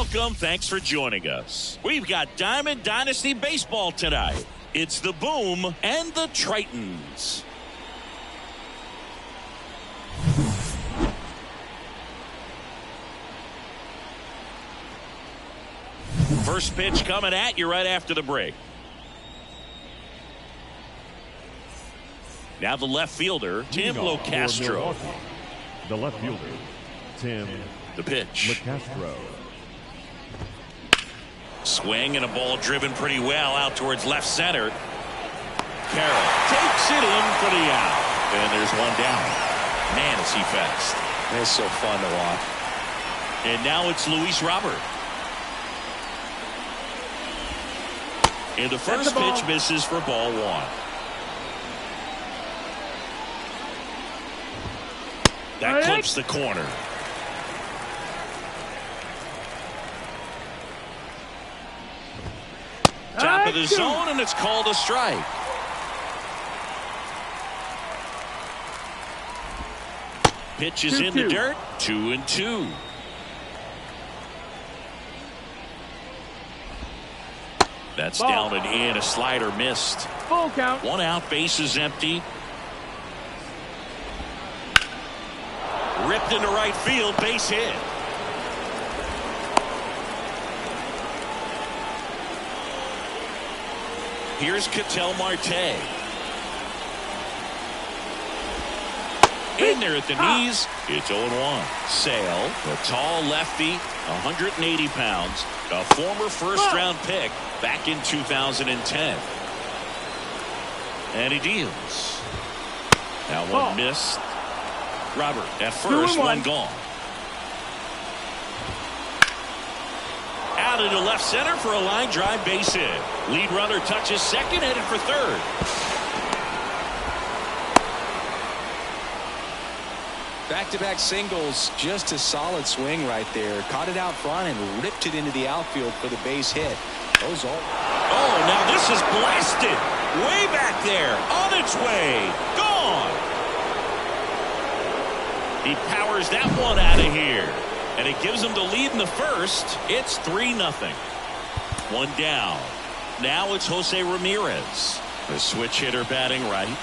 Welcome. Thanks for joining us. We've got Diamond Dynasty Baseball tonight. It's the Boom and the Tritons. First pitch coming at you right after the break. Now the left fielder, Tim Locastro. The left fielder, Tim. The pitch. Locastro. Swing and a ball driven pretty well out towards left center. Carroll takes it in for the out. And there's one down. Man, is he fast. It's so fun to watch. And now it's Luis Robert. And the first pitch misses for ball one. That clips the corner. Top of the zone, and it's called a strike. Pitch is in the dirt. 2-2. That's down and in. A slider missed. Full count. One out. Bases empty. Ripped into right field. Base hit. Here's Ketel Marte. In there at the knees. It's 0-1. Sale, the tall lefty, 180 pounds, a former first-round pick back in 2010. And he deals. Now one missed. Robert at first, one gone. Out into left center for a line drive base hit. Lead runner touches second, headed for third. Back-to-back singles, just a solid swing right there. Caught it out front and ripped it into the outfield for the base hit. Those all. Oh, now this is blasted. Way back there. On its way. Gone. He powers that one out of here. And it gives him the lead in the first. It's 3-0. One down. Now it's Jose Ramirez. The switch hitter batting right.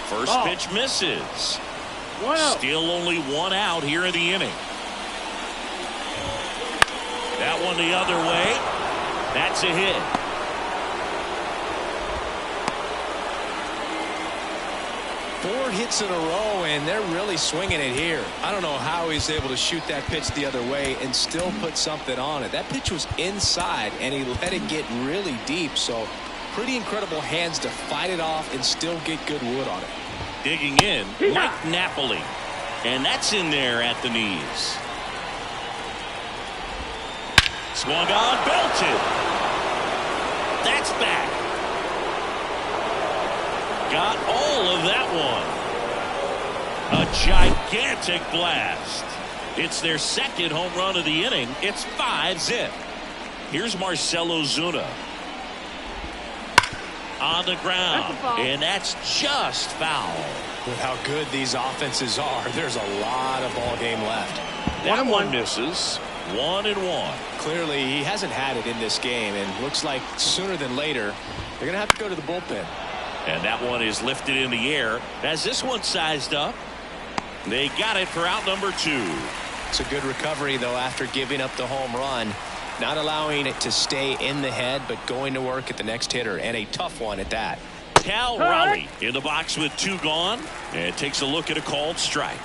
First pitch misses. Still only one out here in the inning. That one the other way. That's a hit. Four hits in a row, and they're really swinging it here. I don't know how he's able to shoot that pitch the other way and still put something on it. That pitch was inside, and he let it get really deep. So pretty incredible hands to fight it off and still get good wood on it. Digging in, Mike Napoli. And that's in there at the knees. Swung on, belted. That's back. Got all of that one. A gigantic blast. It's their second home run of the inning. It's 5-zip. Here's Marcell Ozuna. On the ground. And that's just foul. With how good these offenses are, there's a lot of ball game left. That one misses. 1-1. Clearly, he hasn't had it in this game, and looks like sooner than later, they're going to have to go to the bullpen. And that one is lifted in the air. As this one sized up, they got it for out number 2. It's a good recovery, though, after giving up the home run. Not allowing it to stay in the head, but going to work at the next hitter, and a tough one at that. Cal Raleigh in the box with 2 gone, and takes a look at a called strike.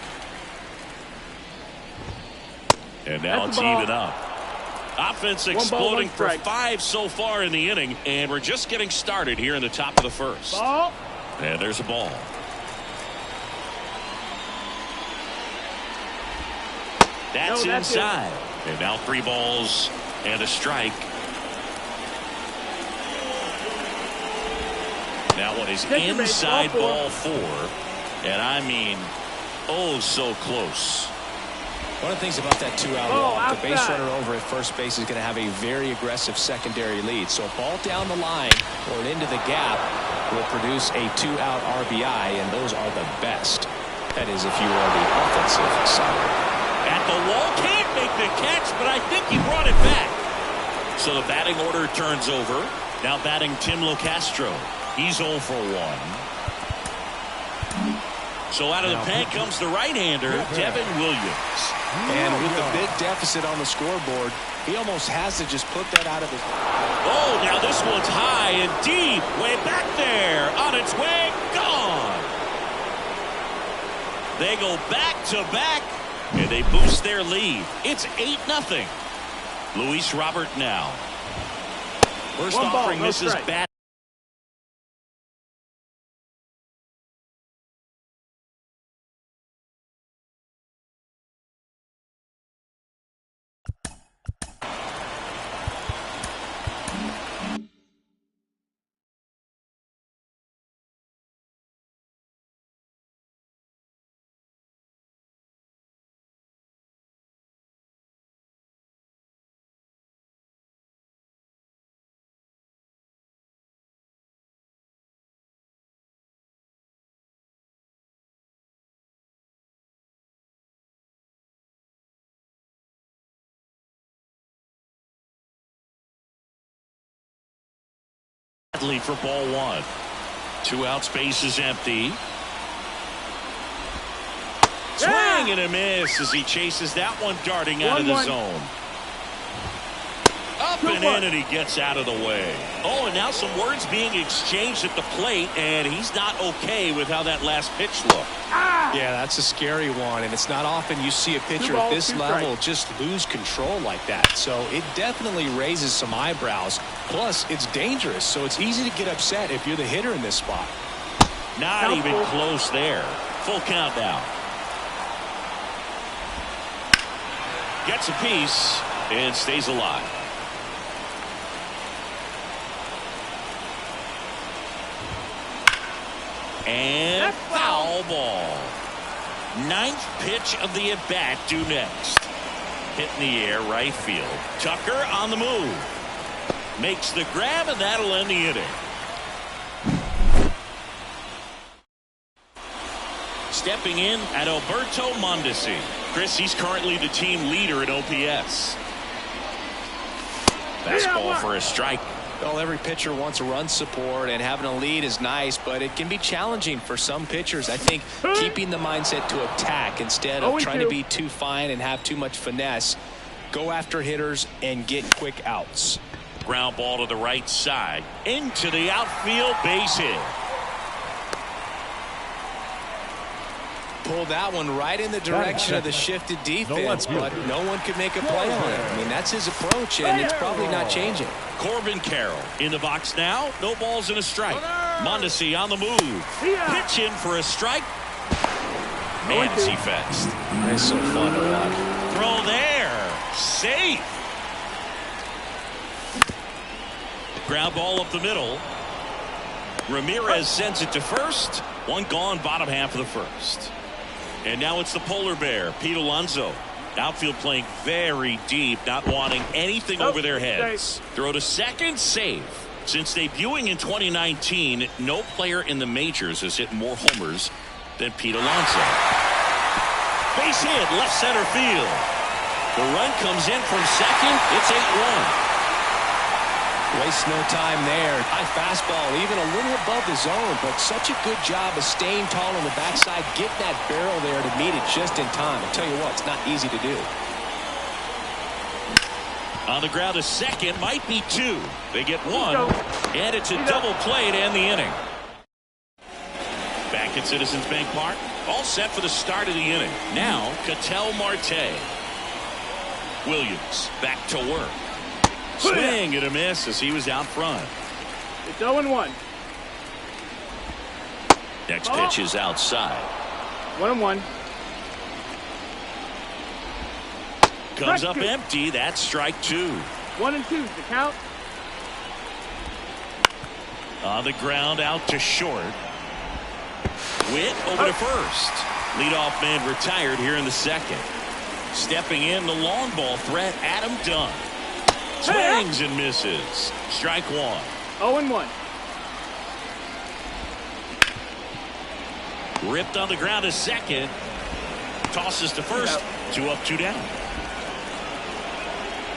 And now it's even up. Offense exploding for 5 so far in the inning, and we're just getting started here in the top of the first. And there's a ball. That's inside. And now 3 balls and a strike. That one is inside ball 4. And I mean, oh, so close. One of the things about that 2-out walk, the base runner over at first base is going to have a very aggressive secondary lead. So a ball down the line or into the gap will produce a 2-out RBI, and those are the best. That is if you are the offensive side. At the wall, can't make the catch, but I think he brought it back. So the batting order turns over. Now batting Tim Locastro. He's 0 for 1. So out of the pen comes the right-hander, Devin Williams. And with the big deficit on the scoreboard, he almost has to just put that out of his... Oh, now this one's high and deep. Way back there. On its way. Gone. They go back-to-back, and they boost their lead. It's 8-0. Luis Robert now. First offering misses bat. For ball 1. 2 outs, base is empty. Swing and a miss as he chases that one darting out of the zone. Up and in, and he gets out of the way. Oh, and now some words being exchanged at the plate, and he's not okay with how that last pitch looked. Yeah, that's a scary one, and it's not often you see a pitcher at this level just lose control like that. So it definitely raises some eyebrows. Plus, it's dangerous, so it's easy to get upset if you're the hitter in this spot. Not even close there. Full count now. Gets a piece and stays alive. And foul ball. 9th pitch of the at-bat due next. Hit in the air, right field. Tucker on the move. Makes the grab, and that'll end the inning. Stepping in at Alberto Mondesi. Chris, he's currently the team leader in OPS. Fastball for a strike. Well, every pitcher wants run support, and having a lead is nice, but it can be challenging for some pitchers. I think keeping the mindset to attack instead of trying to be too fine and have too much finesse. Go after hitters and get quick outs. Ground ball to the right side. Into the outfield, base hit. Pulled that one right in the direction of the shifted defense, but no one could make a play on it. I mean, that's his approach, and it's probably not changing. Corbin Carroll in the box now. No balls and a strike. Mondesi on the move. Pitch in for a strike. Man, is he fast. It's so fun to watch. Throw there. Safe. Ground ball up the middle. Ramirez sends it to first. One gone, bottom half of the first. And now it's the polar bear, Pete Alonso. Outfield playing very deep, not wanting anything over their heads. Throw to second, safe. Since debuting in 2019, no player in the majors has hit more homers than Pete Alonso. Base hit, left center field. The run comes in from second. It's 8-1. Waste no time there. High fastball, even a little above the zone, but such a good job of staying tall on the backside, getting that barrel there to meet it just in time. I'll tell you what, it's not easy to do. On the ground, a second, might be 2. They get 1, and it's a double play to end the inning. Back at Citizens Bank Park, all set for the start of the inning. Now, Ketel Marte. Williams back to work. Swing and a miss as he was out front. It's 0-1. Next pitch is outside. 1-1. Comes up empty. That's strike 2. 1-2 the count. On the ground, out to short. Witt over to first. Leadoff man retired here in the second. Stepping in, the long ball threat, Adam Dunn. Swings and misses. Strike 1. 0-1. Ripped on the ground to second. Tosses to first. 2 up, 2 down.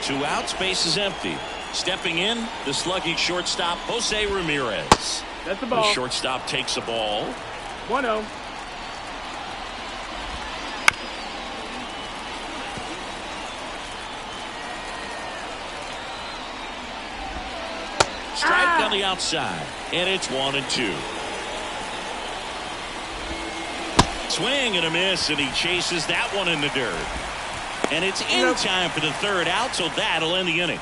2 outs, base is empty. Stepping in, the sluggy shortstop, Jose Ramirez. That's the The ball. shortstop takes the ball. 1-0. Strike on the outside, and it's 1-2. Swing and a miss, and he chases that one in the dirt. And it's in time for the 3rd out, so that'll end the inning.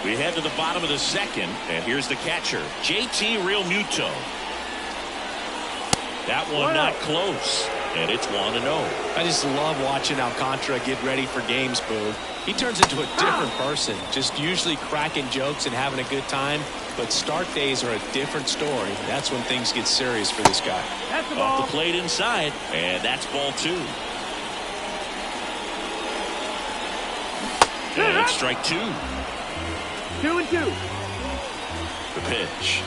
We head to the bottom of the 2nd, and here's the catcher, JT Realmuto. That one not close, and it's 1-0. I just love watching Alcantara get ready for games, Boo. He turns into a different person, just usually cracking jokes and having a good time. But start days are a different story. That's when things get serious for this guy. That's the ball. Off the plate inside, and that's ball 2. And it's strike 2. 2-2. The pitch.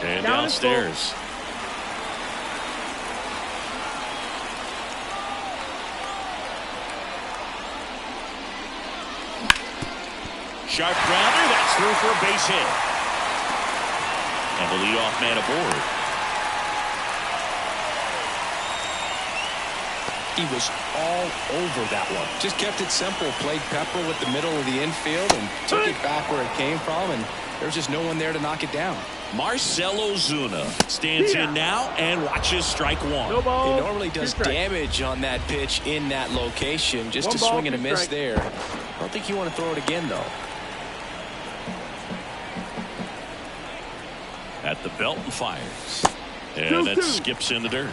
And Down and downstairs. Sharp grounder, that's through for a base hit. And the leadoff man aboard. He was all over that one. Just kept it simple. Played pepper with the middle of the infield and took it back where it came from. And there's just no one there to knock it down. Marcell Ozuna stands in now and watches strike 1. No ball. He normally does 2 strikes. damage on that pitch in that location. Just 1 a ball, swing and a 2 miss strikes. there. I don't think you want to throw it again, though. At the belt and fires. And 2-2. that skips in the dirt.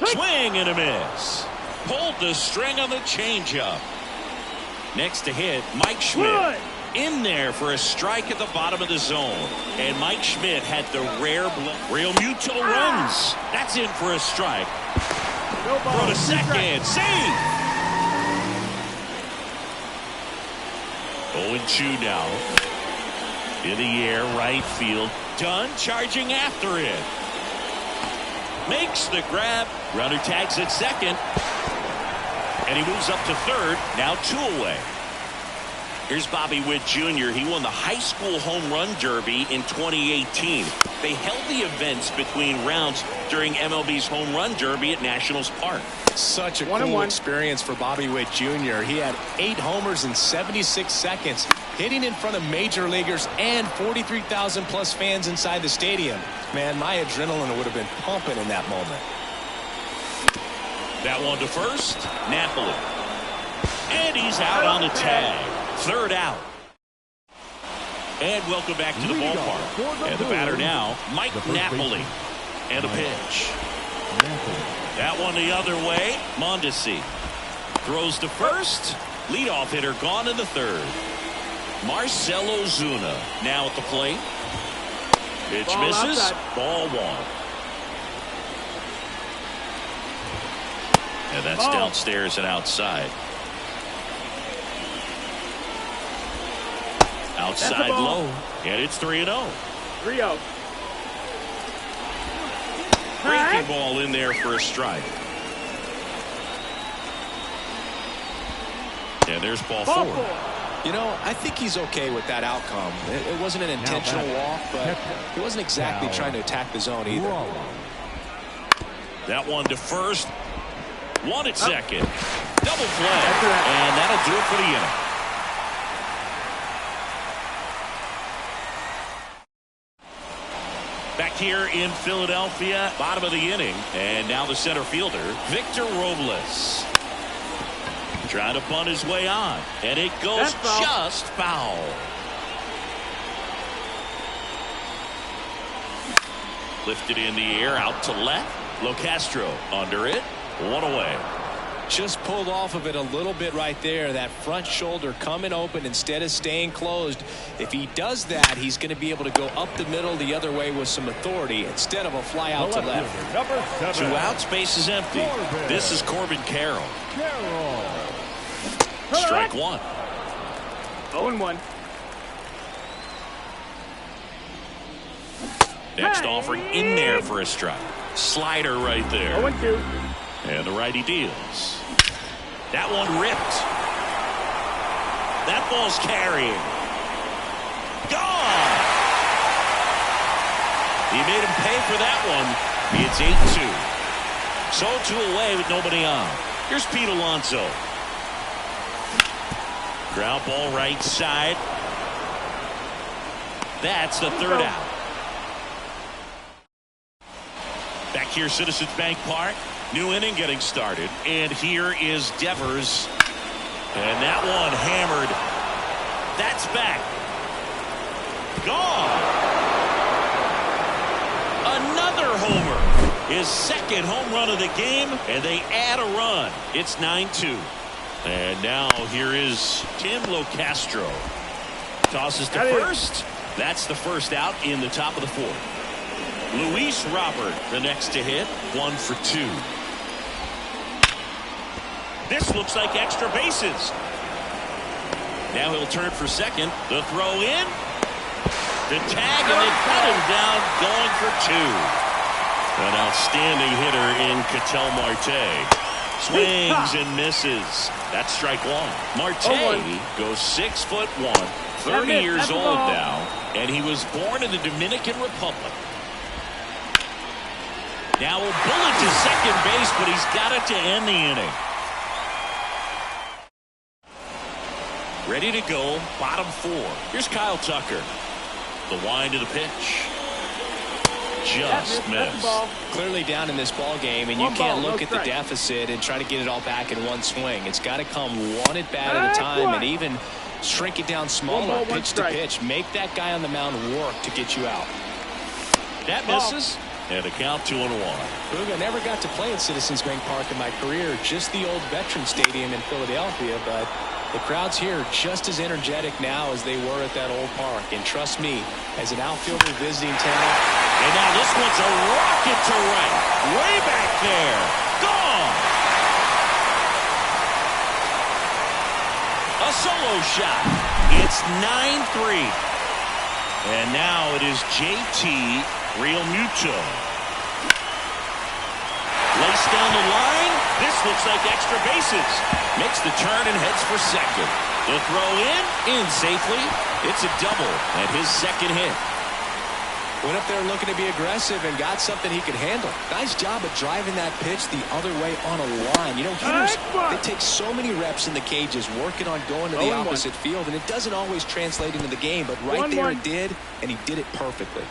Swing and a miss. Pulled the string on the changeup. Next to hit, Mike Schmidt. Good. In there for a strike at the bottom of the zone. And Mike Schmidt had the rare Realmuto runs. That's in for a strike. No ball. Throw to 2 strikes. second. Save. 0-2 now. In the air, right field. Dunn charging after it. Makes the grab. Runner tags at second. And he moves up to 3rd. Now 2 away. Here's Bobby Witt Jr. He won the high school home run derby in 2018. They held the events between rounds during MLB's home run derby at Nationals Park. Such a 1-1. cool experience for Bobby Witt Jr. He had 8 homers in 76 seconds, hitting in front of major leaguers and 43,000 plus fans inside the stadium. Man, my adrenaline would have been pumping in that moment. That one to first, Napoli. And he's out on the tag. 3rd out. And welcome back to the ballpark. And the batter now, Mike Napoli. And a pitch. That one the other way, Mondesi. Throws to first. Leadoff hitter gone in the 3rd. Marcell Ozuna now at the plate. Pitch Ball misses. outside. Ball 1. And that's Ball. downstairs and outside. Outside ball. low. And it's 3-0. 3-0. Breaking ball in there for a strike. And there's ball 4. You know, I think he's okay with that outcome. It wasn't an intentional walk, but he wasn't exactly trying to attack the zone either. That one to first. 1 at second. Double play. And that'll do it for the inning. Back here in Philadelphia, bottom of the inning. And now the center fielder, Victor Robles. Trying to bunt his way on. And it goes just foul. Lifted in the air, out to left. Locastro under it. 1 away. Just pulled off of it a little bit right there. That front shoulder coming open instead of staying closed. If he does that, he's going to be able to go up the middle the other way with some authority instead of a fly out to left. Number 7. 2 outs, base is empty. This is Corbin Carroll. Strike 1. 0-1. Next offering in there for a strike. Slider right there. 0-2. And the righty deals. That one ripped. That ball's carrying. Gone! He made him pay for that one. It's 8-2. So 2 away with nobody on. Here's Pete Alonso. Ground ball right side. That's the third out. Back here, Citizens Bank Park. New inning getting started. And here is Devers. And that one hammered. That's back. Gone. Another homer. His second home run of the game. And they add a run. It's 9-2. And now here is Tim Locastro. Tosses to first. That's the first out in the top of the fourth. Luis Robert, the next to hit. 1 for 2. This looks like extra bases. Now he'll turn for second. The throw in. The tag, and they cut him down, going for 2. An outstanding hitter in Ketel Marte. Swings and misses. That's strike 1. Marte goes 6'1", 30 years old now, and he was born in the Dominican Republic. Now a bullet to second base, but he's got it to end the inning. Ready to go, bottom 4. Here's Kyle Tucker. The wind of the pitch. Just missed. Clearly down in this ball game, and you can't look at the deficit and try to get it all back in one swing. It's got to come one at bat at a time, and even shrink it down smaller, pitch to pitch. Make that guy on the mound work to get you out. That misses. And a count 2-1. Boog, I never got to play at Citizens Bank Park in my career, just the old Veterans Stadium in Philadelphia, but the crowds here are just as energetic now as they were at that old park. And trust me, as an outfielder visiting town. And now this one's a rocket to right. Way back there. Gone. A solo shot. It's 9-3. And now it is JT Realmuto. Lace down the line. This looks like extra bases. Makes the turn and heads for second. The throw in safely. It's a double and his second hit. Went up there looking to be aggressive and got something he could handle. Nice job of driving that pitch the other way on a line. You know, hitters, they take so many reps in the cages working on going to the opposite field, and it doesn't always translate into the game, but right there it did, and he did it perfectly.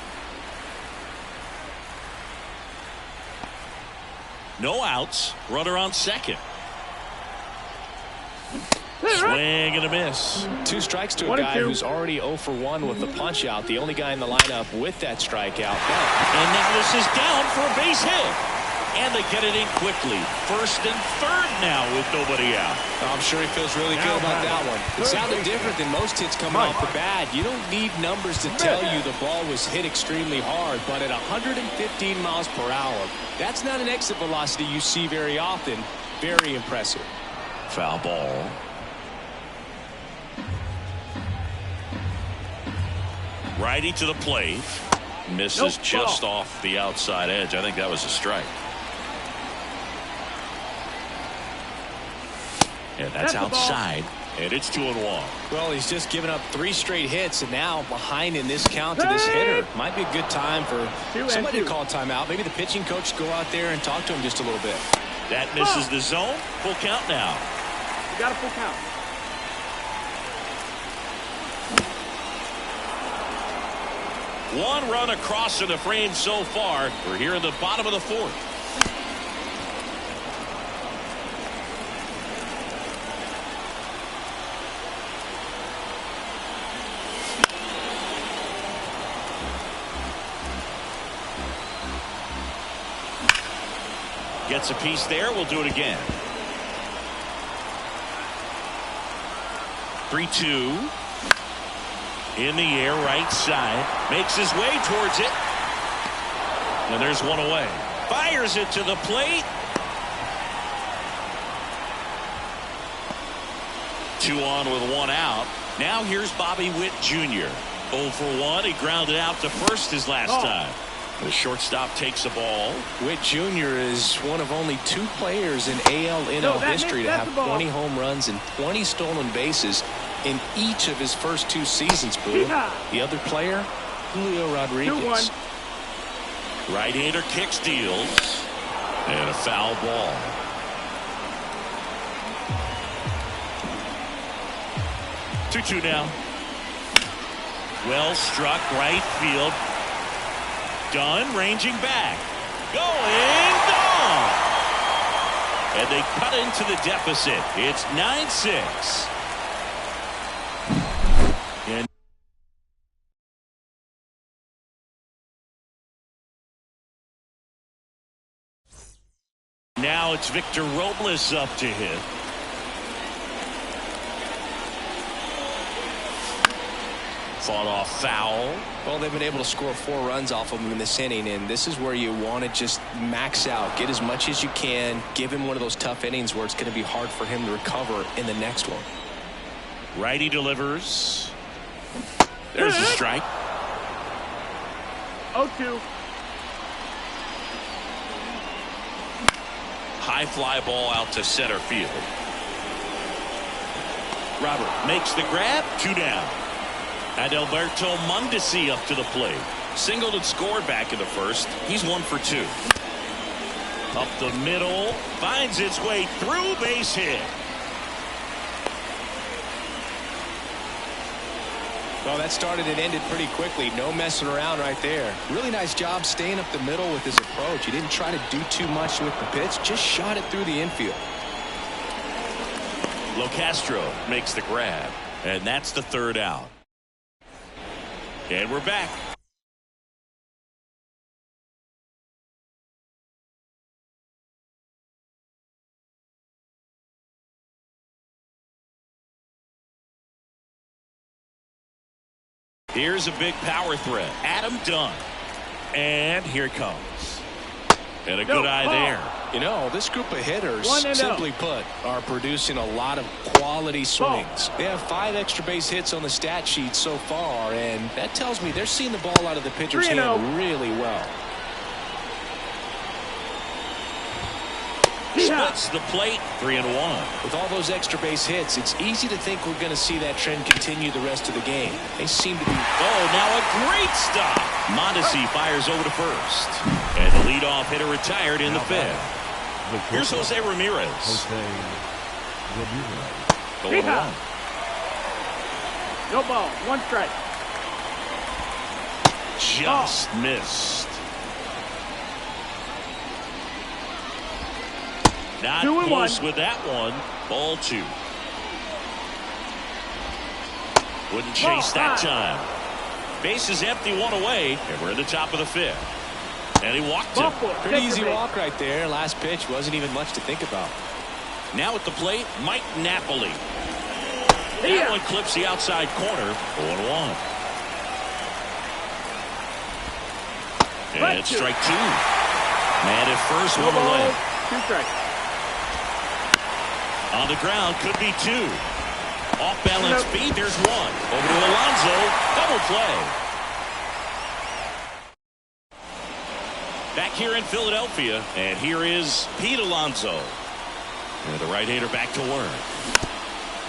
No outs. Runner on second. Swing and a miss. 2 strikes to a guy who's already 0 for 1 with the punch out. The only guy in the lineup with that strikeout. And now this is down for a base hit. And they get it in quickly. First and third now with nobody out. I'm sure he feels really good about that one. It sounded different than most hits coming off the bat. You don't need numbers to tell you the ball was hit extremely hard, but at 115 miles per hour, that's not an exit velocity you see very often. Very impressive. Foul ball. Righty to the plate. Misses just off the outside edge. I think that was a strike. And that's outside. And it's 2-1. Well, he's just given up 3 straight hits, and now behind in this count to this hitter. Might be a good time for somebody to call timeout. Maybe the pitching coach go out there and talk to him just a little bit. That misses the zone. Full count now. You got a full count. One run across in the frame so far. We're here in the bottom of the 4th. Gets a piece there. We'll do it again. 3-2. In the air, right side. Makes his way towards it. And there's one away. Fires it to the plate. 2 on with 1 out. Now here's Bobby Witt Jr. 0 for 1. He grounded out to first his last time. The shortstop takes the ball. Witt Jr. is one of only 2 players in AL NL history to have 20 home runs and 20 stolen bases in each of his first 2 seasons, Boo. The other player, Julio Rodriguez. 2-1. Right-hander kicks, deals, and a foul ball. Two now. Well struck, right field. Dunn ranging back. Going, gone. And they cut into the deficit. It's 9-6. And now it's Victor Robles up to hit. Fought off foul. Well, they've been able to score 4 runs off of him in this inning, and this is where you want to just max out, get as much as you can, give him one of those tough innings where it's going to be hard for him to recover in the next one. Righty delivers. There's a strike. 0-2. High fly ball out to center field. Robert makes the grab. 2 down. Adalberto Mondesi up to the plate. Singled and scored back in the first. He's 1 for 2. Up the middle. Finds its way through, base hit. Well, that started and ended pretty quickly. No messing around right there. Really nice job staying up the middle with his approach. He didn't try to do too much with the pitch. Just shot it through the infield. Locastro makes the grab. And that's the 3rd out. And we're back. Here's a big power threat. Adam Dunn. And here it comes. And a good eye there. You know, this group of hitters, 1-0. simply put, are producing a lot of quality swings. They have 5 extra base hits on the stat sheet so far, and that tells me they're seeing the ball out of the pitcher's 3-0. hand really well. Splits the plate. 3-1. With all those extra base hits, it's easy to think we're going to see that trend continue the rest of the game. They seem to be... Oh, now a great stop. Mondesi fires over to first. And the leadoff hitter retired in the 5th. Here's Jose Ramirez. Going on. No ball. 1 strike. Just missed. Not 2-1. close with that one. Ball 2. Wouldn't chase that time. Base is empty, 1 away, and we're in the top of the 5th. And he walked him. Pretty easy walk right there. Last pitch wasn't even much to think about. Now at the plate, Mike Napoli. That one clips the outside corner. 0-1. And it's strike 2. Man at first, 1 away. 2 strikes. On the ground, could be 2. Off balance feet, there's 1. Over to Alonso, double play. Back here in Philadelphia, and here is Pete Alonso. And the right-hander back to work.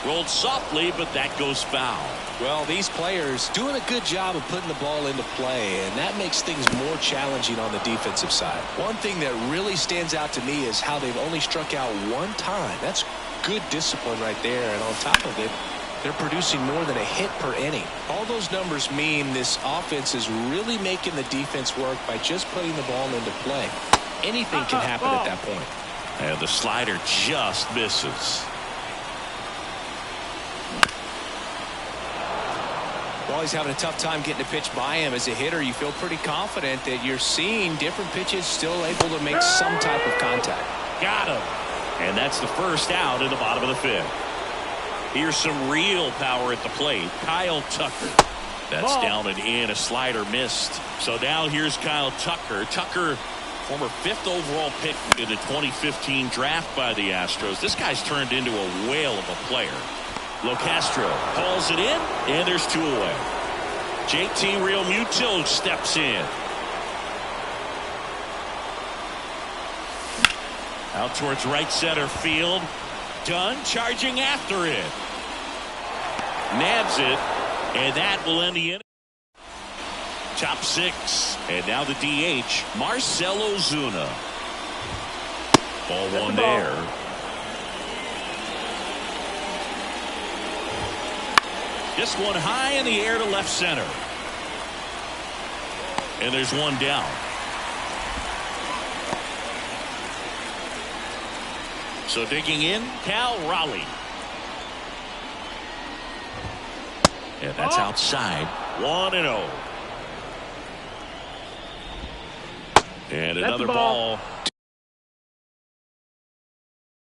Rolled softly, but that goes foul. Well, these players doing a good job of putting the ball into play, and that makes things more challenging on the defensive side. One thing that really stands out to me is how they've only struck out 1 time. That's good discipline right there, and on top of it, they're producing more than a hit per inning. All those numbers mean this offense is really making the defense work by just putting the ball into play. Anything can happen at that point. And the slider just misses. Well, he's having a tough time getting a pitch by him. As a hitter, you feel pretty confident that you're seeing different pitches still able to make some type of contact. Got him. And that's the first out in the bottom of the 5th. Here's some real power at the plate. Kyle Tucker. That's down and in. A slider missed. So now here's Kyle Tucker. Tucker, former 5th overall pick in the 2015 draft by the Astros. This guy's turned into a whale of a player. Locastro calls it in, and there's 2 away. JT Realmuto steps in. Out towards right center field. Dunn charging after it. Nabs it. And that will end the inning. Top 6. And now the DH, Marcell Ozuna. Ball one there. Just one high in the air to left center. And there's one down. So digging in, Cal Raleigh. And that's outside. 1-0. And another ball.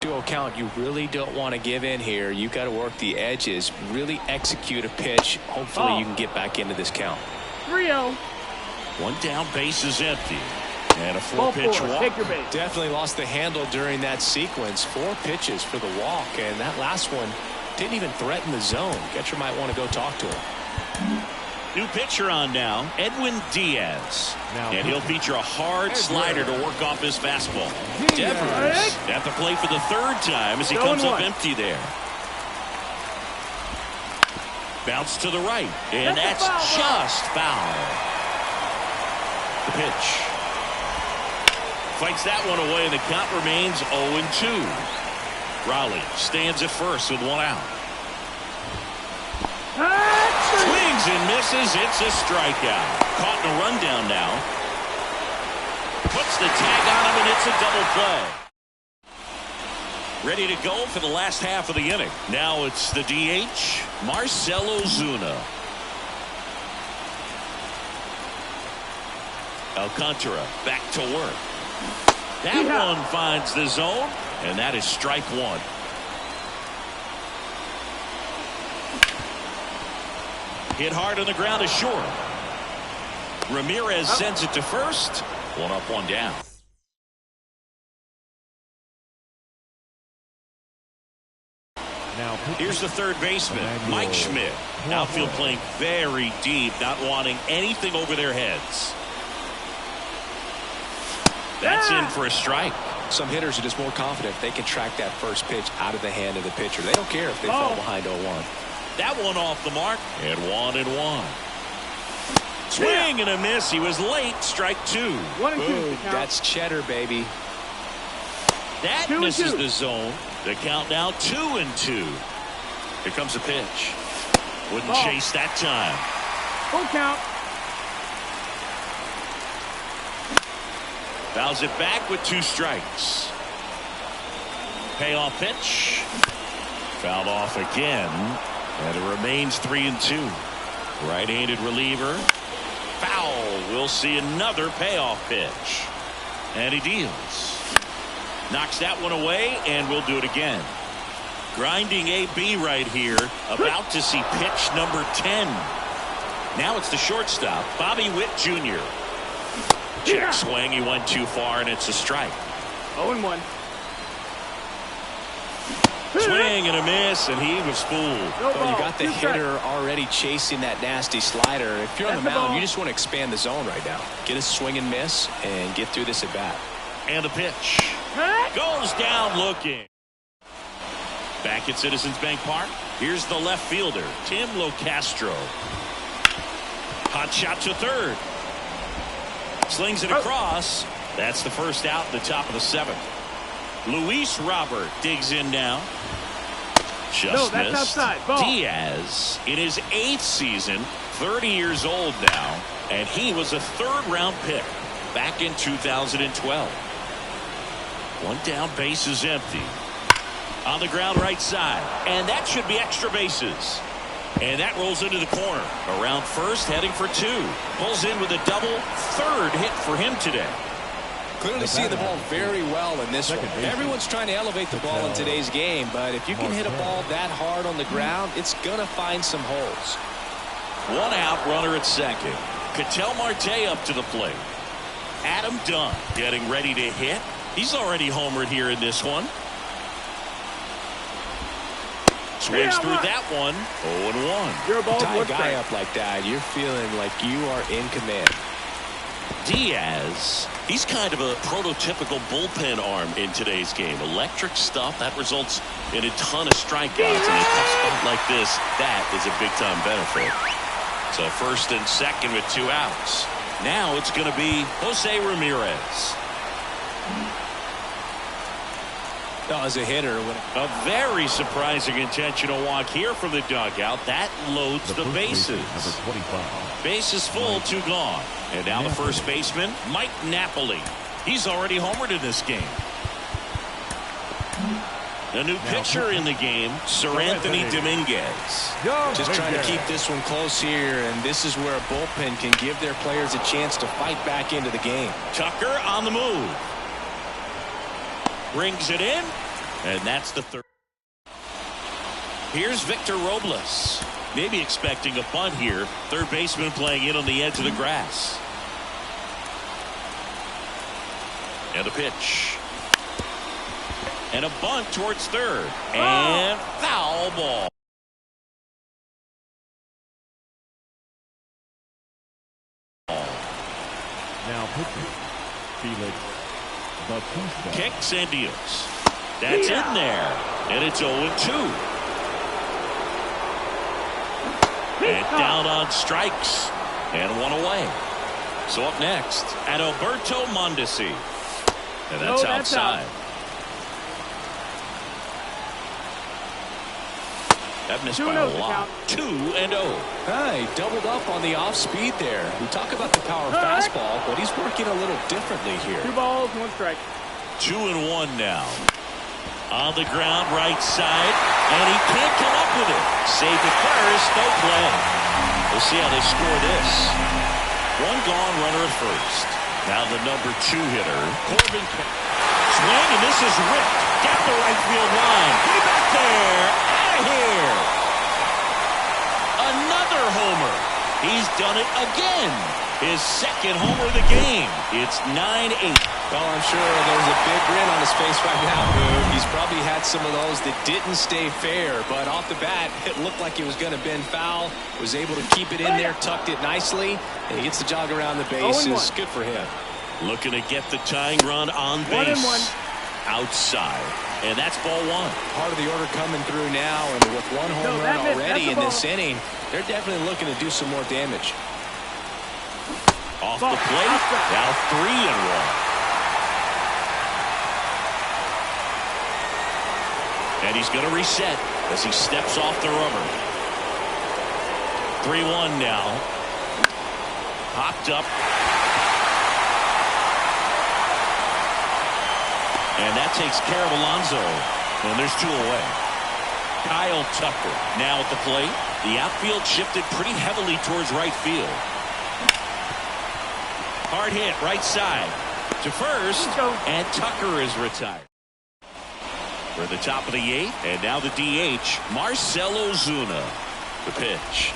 2-0 count. You really don't want to give in here. You got to work the edges, really execute a pitch. Hopefully you can get back into this count. 3-0. One down, base is empty. And a 4-pitch walk. Take your base. Definitely lost the handle during that sequence. 4 pitches for the walk, and that last one didn't even threaten the zone. Catcher might want to go talk to him. New pitcher on now, Edwin Diaz. And he'll feature a hard slider to work off his fastball. Devers at the plate for the 3rd time as he comes up empty there. Bounce to the right, and that's just foul. The pitch. Fights that one away, and the count remains 0-2. Raleigh stands at first with one out. Swings and misses. It's a strikeout. Caught in a rundown now. Puts the tag on him, and it's a double play. Ready to go for the last half of the inning. Now it's the DH, Marcell Ozuna. Alcantara back to work. That one finds the zone, and that is strike 1. Hit hard on the ground is short. Ramirez sends it to first. 1 up, 1 down. Now here's the 3rd baseman, Mike Schmidt. Outfield playing very deep, not wanting anything over their heads. That's in for a strike. Some hitters are just more confident they can track that first pitch out of the hand of the pitcher. They don't care if they fall behind 0-1. That one off the mark, and 1-1. Swing and a miss. He was late. Strike 2. 1-2. That's cheddar, baby. That misses the zone. The count now 2-2. Here comes a pitch. Wouldn't chase that time. Full count. Fouls it back with 2 strikes. Payoff pitch. Fouled off again. And it remains 3-2. Right-handed reliever. Foul. We'll see another payoff pitch. And he deals. Knocks that one away, and we'll do it again. Grinding AB right here. About to see pitch number 10. Now it's the shortstop, Bobby Witt Jr. Check swing. He went too far, and it's a strike. 0-1. Swing and a miss, and he was fooled. Well, you got the hitter already chasing that nasty slider. If you're on the mound, you just want to expand the zone right now. Get a swing and miss and get through this at bat. And the pitch. Goes down looking. Back at Citizens Bank Park, here's the left fielder, Tim Locastro. Hot shot to 3rd. Slings it across. That's the first out in the top of the 7th. Luis Robert digs in now. Just that's missed. outside. Ball. Diaz in his 8th season, 30 years old now, and he was a 3rd-round pick back in 2012. One down, base is empty. On the ground right side, and that should be extra bases. And that rolls into the corner. Around first, heading for 2. Pulls in with a double. 3rd hit for him today. Clearly seeing the ball very well in this one. Everyone's trying to elevate the ball in today's game, but if you can hit a ball that hard on the ground, it's going to find some holes. 1 out, runner at 2nd. Ketel Marte up to the plate. Adam Dunn getting ready to hit. He's already homered here in this one. Swings through that one. 0-1. You're a ball. Tie a guy up like that, you're feeling like you are in command. Diaz, he's kind of a prototypical bullpen arm in today's game. Electric stuff that results in a ton of strikeouts. In a tough spot like this, that is a big-time benefit. So first and second with 2 outs. Now it's going to be Jose Ramirez. As a hitter, a very surprising intentional walk here from the dugout. That loads the bases. Number 25. Bases full, 2 gone. And now the first baseman, Mike Napoli. He's already homered in this game. The new pitcher in the game, Seranthony Dominguez. Just trying to keep this one close here, and this is where a bullpen can give their players a chance to fight back into the game. Tucker on the move. Brings it in, and that's the third. Here's Victor Robles. Maybe expecting a bunt here. Third baseman playing in on the edge of the grass. And a pitch. And a bunt towards third. And foul ball. Now pitching, Felix Bautista. Kicks and deals. That's in there. And it's 0-2. And down on strikes. And 1 away. So up next, Adalberto Mondesi. And that's outside. That missed by a lot. 2-0. He doubled up on the off speed there. We talk about the power fastball, but he's working a little differently here. 2 balls, 1 strike. 2-1 now. On the ground, right side, and he can't come up with it. Save at first, no play. We'll see how they score this. 1 gone, runner at first. Now the number 2 hitter, Corbin. Swing, and this is ripped down the right field line. Way back there. Out of here. Another homer. He's done it again. His second homer of the game. It's 9-8. Well, I'm sure there's a big grin on his face right now, Boog. He's probably had some of those that didn't stay fair, but off the bat, it looked like it was going to bend foul. Was able to keep it in there, tucked it nicely, and he gets the jog around the bases. Good for him. Looking to get the tying run on base. 1-1. Outside. And that's ball 1. Part of the order coming through now, and with 1 home run already in this inning, they're definitely looking to do some more damage. Off the plate. Now 3-1. And he's going to reset as he steps off the rubber. 3-1 now. Hopped up. And that takes care of Alonso. And there's 2 away. Kyle Tucker now at the plate. The outfield shifted pretty heavily towards right field. Hard hit right side to first. And Tucker is retired. We're at the top of the 8th, and now the DH, Marcell Ozuna. The pitch.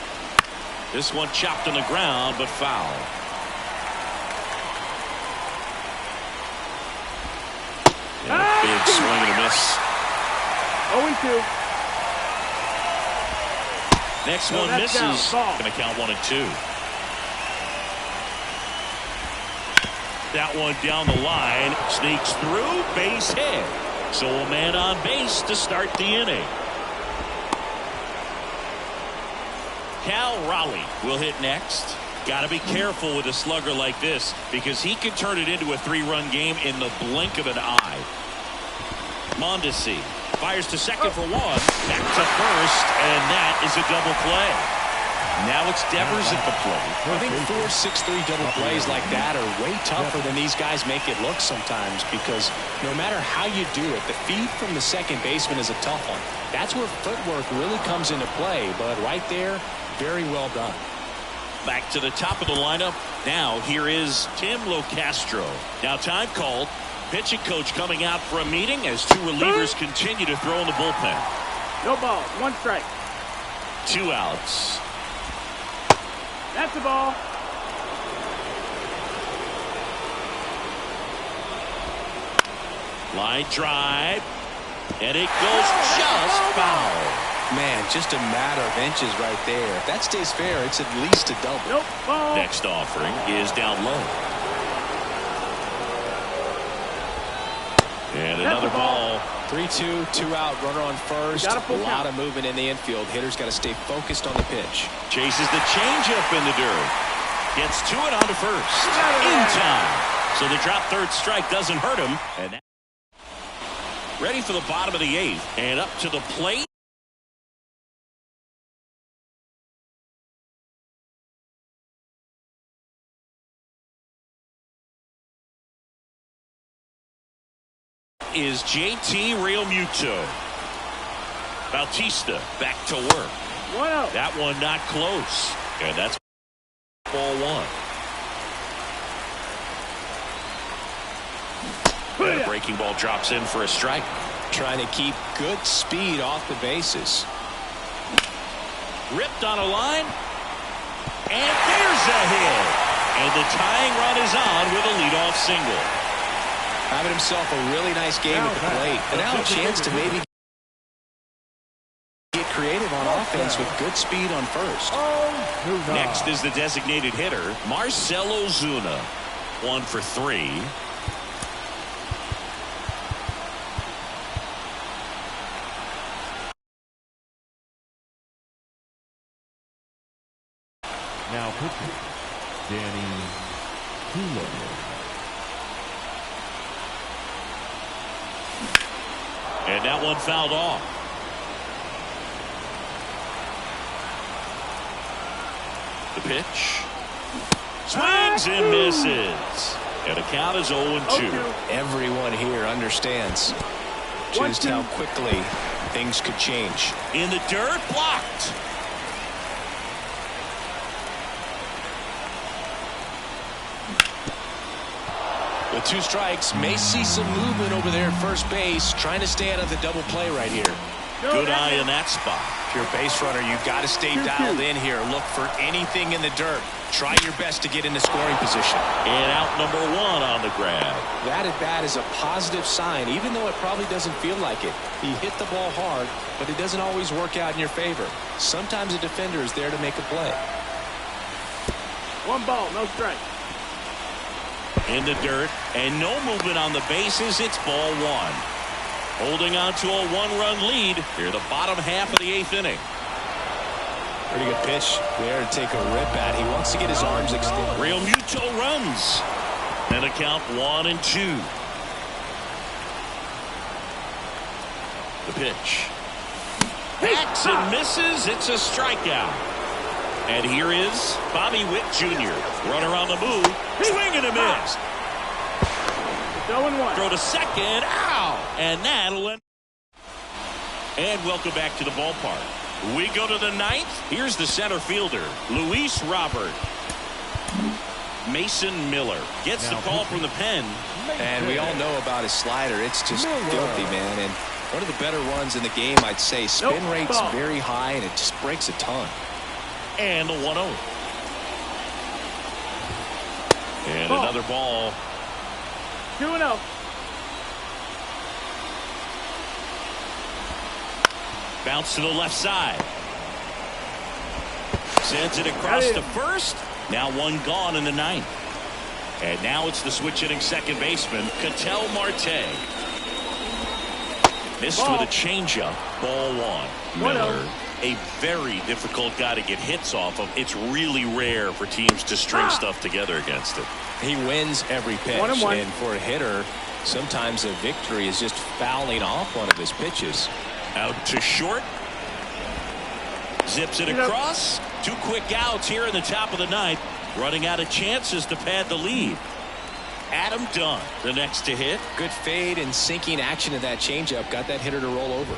This one chopped on the ground, but foul. And a big swing and a miss. 0-2. Next one misses. Going to count 1 and 2. That one down the line. Sneaks through. Base hit. So a man on base to start the inning. Cal Raleigh will hit next. Got to be careful with a slugger like this because he can turn it into a 3-run game in the blink of an eye. Mondesi fires to second for 1. Back to first, and that is a double play. Now it's Devers at the plate. I think 4-6-3 double plays like that are way tougher than these guys make it look sometimes because no matter how you do it, the feed from the second baseman is a tough one. That's where footwork really comes into play, but right there, very well done. Back to the top of the lineup. Now here is Tim Locastro. Now time called. Pitching coach coming out for a meeting as 2 relievers continue to throw in the bullpen. No ball, 1 strike. 2 outs. That's the ball. Line drive. And it goes just foul. Man, just a matter of inches right there. If that stays fair, it's at least a double. Nope, ball. Next offering is down low. And another ball. 3-2, 2 out, runner on first. Got a A full lot count. of movement in the infield. Hitter's got to stay focused on the pitch. Chases the changeup in the dirt. Gets to it onto first. In time. So the drop third strike doesn't hurt him. And ready for the bottom of the 8th. And up to the plate. Is JT Realmuto. Bautista back to work. 1-0. That one not close. And that's ball 1. And a breaking ball drops in for a strike. Trying to keep good speed off the bases. Ripped on a line. And there's a hit. And the tying run is on with a leadoff single. Having himself a really nice game at the plate. And now a chance to maybe get creative on offense with good speed on first. Next is the designated hitter, Marcell Ozuna. 1 for 3. Now pitching, Danny Tulo. And that one fouled off. The pitch. Swings and misses. And the count is 0-2. Everyone here understands just 1-2. how quickly things could change. In the dirt, blocked. With 2 strikes, may see some movement over there at first base, trying to stay out of the double play right here. Good eye in that spot. If you're a base runner, you've got to stay 2-2. dialed in here. Look for anything in the dirt. Try your best to get into scoring position. And out number 1 on the grab. That at bat is a positive sign, even though it probably doesn't feel like it. He hit the ball hard, but it doesn't always work out in your favor. Sometimes a defender is there to make a play. 1 ball, no strike. In the dirt, and no movement on the bases. It's ball 1. Holding on to a 1-run lead here, the bottom half of the 8th inning. Pretty good pitch there to take a rip at. He wants to get his arms extended. Realmuto runs. And a count 1-2. The pitch. Hacks and misses. It's a strikeout. And here is Bobby Witt Jr. Runner on the move. Swing and a miss. It's 0-1. Throw to second. Ow! And that'll end. And welcome back to the ballpark. We go to the 9th. Here's the center fielder, Luis Robert. Mason Miller gets the call from the pen. And we all know about his slider. It's just filthy, man. And one of the better ones in the game, I'd say. Spin rate's ball. very high, and it just breaks a ton. And the 1-0. And Ball. another ball. 2-0. Bounce to the left side. Sends it across to first. Now 1 gone in the 9th. And now it's the switch hitting second baseman, Ketel Marte. Missed Ball. with a changeup. Ball 1. 1-0. Miller, a very difficult guy to get hits off of. It's really rare for teams to string stuff together against it. He wins every pitch. 1-1. And for a hitter, sometimes a victory is just fouling off one of his pitches. Out to short. Zips it across. 2 quick outs here in the top of the 9th. Running out of chances to pad the lead. Adam Dunn, the next to hit. Good fade and sinking action of that changeup. Got that hitter to roll over.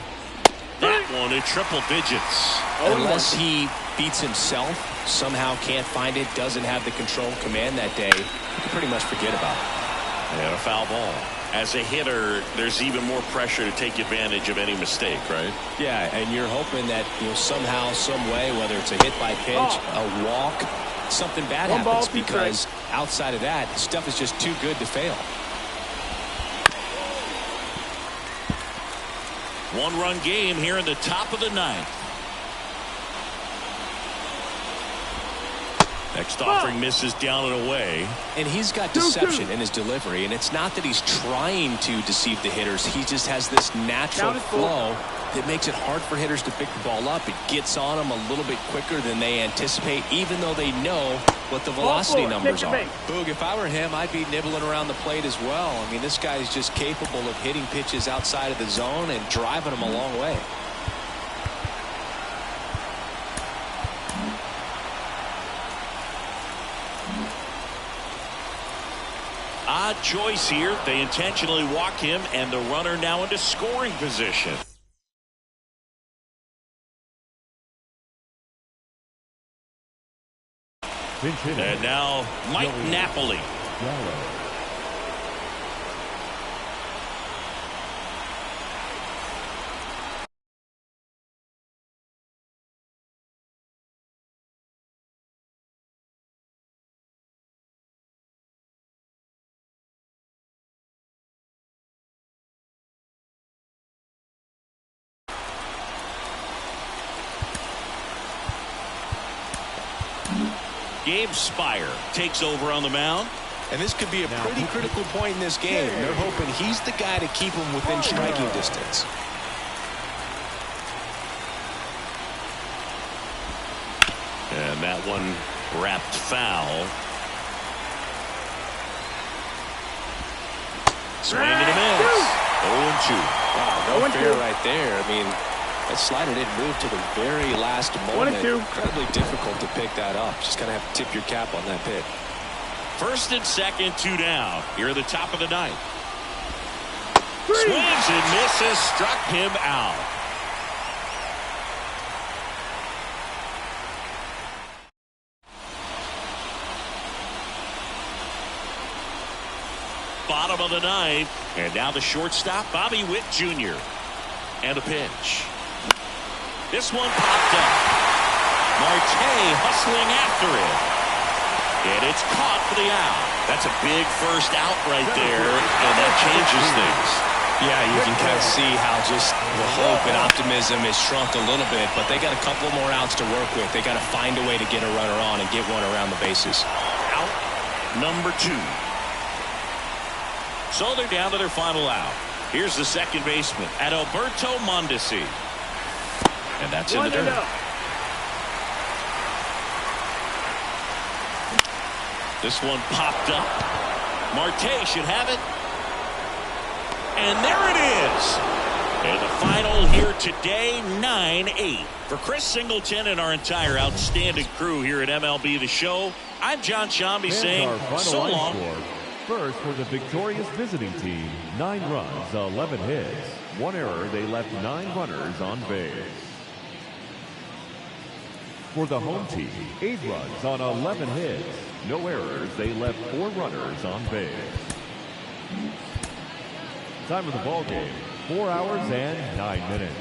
That one in triple digits. Unless he beats himself, somehow can't find it, doesn't have the control command that day, you can pretty much forget about it. And a foul ball. As a hitter, there's even more pressure to take advantage of any mistake, right? Yeah, and you're hoping that somehow, some way, whether it's a hit by pitch, a walk, something bad 1 ball, happens, 2 because outside of that, stuff is just too good to fail. 1-run game here in the top of the 9th. Next offering misses down and away. And he's got deception in his delivery, and it's not that he's trying to deceive the hitters. He just has this natural flow that makes it hard for hitters to pick the ball up. It gets on them a little bit quicker than they anticipate, even though they know what the velocity numbers are. Boog, if I were him, I'd be nibbling around the plate as well. I mean, this guy's just capable of hitting pitches outside of the zone and driving them a long way. Odd choice here. They intentionally walk him, and the runner now into scoring position. And now Mike Napoli. Gabe Spire takes over on the mound. And this could be a pretty critical point in this game. They're hoping he's the guy to keep them within striking distance. And that one wrapped foul. Swing and a miss. 0-2. Wow, no fair right there. I mean, that slider didn't move to the very last moment. Incredibly difficult to pick that up. Just kind of have to tip your cap on that pitch. First and second, 2 down. Here at the top of the ninth. Swings and misses. Struck him out. Bottom of the ninth. And now the shortstop, Bobby Witt Jr. And a pitch. This one popped up. Marte hustling after it. And it's caught for the out. That's a big first out right there, and that changes things. Yeah, you can kind of see how just the hope and optimism is shrunk a little bit, but they got a couple more outs to work with. They got to find a way to get a runner on and get one around the bases. Out number 2. So they're down to their final out. Here's the second baseman, Adalberto Mondesi. And that's in the dirt. This one popped up. Marte should have it. And there it is. And the final here today, 9-8. For Chris Singleton and our entire outstanding crew here at MLB The Show, I'm John Shambi saying so long. First, for the victorious visiting team, 9 runs, 11 hits. 1 error, they left 9 runners on base. For the home team, 8 runs on 11 hits. No errors, they left 4 runners on base. Time of the ball game, 4 hours and 9 minutes.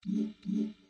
Mm-hmm.